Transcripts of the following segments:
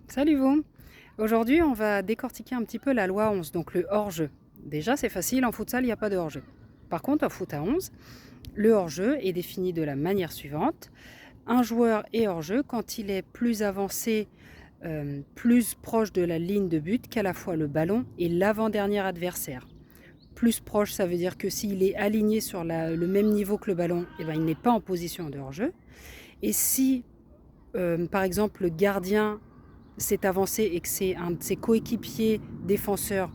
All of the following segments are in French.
Salut vous! Aujourd'hui, on va décortiquer un petit peu la loi 11, donc le hors-jeu. Déjà, c'est facile, en futsal, il n'y a pas de hors-jeu. Par contre, en foot à 11, le hors-jeu est défini de la manière suivante. Un joueur est hors-jeu quand il est plus avancé, plus proche de la ligne de but qu'à la fois le ballon et l'avant-dernier adversaire. Plus proche, ça veut dire que s'il est aligné sur le même niveau que le ballon, eh ben, il n'est pas en position de hors-jeu. Et si, par exemple, le gardien s'est avancé et que c'est un de ses coéquipiers défenseurs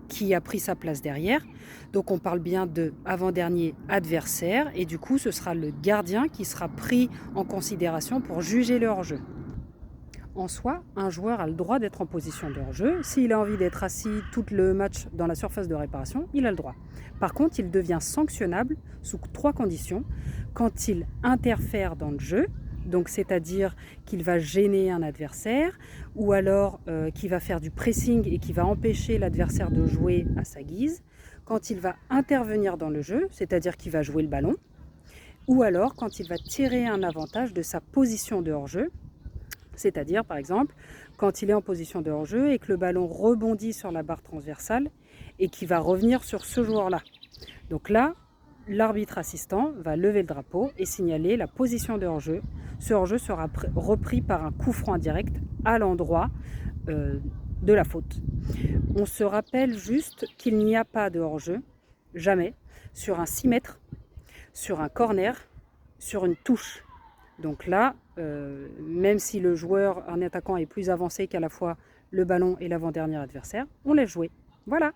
qui a pris sa place derrière. Donc on parle bien de avant-dernier adversaire et du coup ce sera le gardien qui sera pris en considération pour juger le hors-jeu. En soi, un joueur a le droit d'être en position de hors-jeu. S'il a envie d'être assis tout le match dans la surface de réparation, il a le droit. Par contre, il devient sanctionnable sous 3 conditions. Quand il interfère dans le jeu, donc c'est-à-dire qu'il va gêner un adversaire, ou alors qu'il va faire du pressing et qu'il va empêcher l'adversaire de jouer à sa guise. Quand il va intervenir dans le jeu, c'est-à-dire qu'il va jouer le ballon, ou alors quand il va tirer un avantage de sa position de hors-jeu, c'est-à-dire, par exemple, quand il est en position de hors-jeu et que le ballon rebondit sur la barre transversale et qu'il va revenir sur ce joueur-là. Donc là, l'arbitre assistant va lever le drapeau et signaler la position de hors-jeu. Ce hors-jeu sera repris par un coup franc direct à l'endroit de la faute. On se rappelle juste qu'il n'y a pas de hors-jeu, jamais, sur un 6 mètres, sur un corner, sur une touche. Donc là, même si le joueur, un attaquant, est plus avancé qu'à la fois le ballon et l'avant-dernier adversaire, on laisse jouer. Voilà.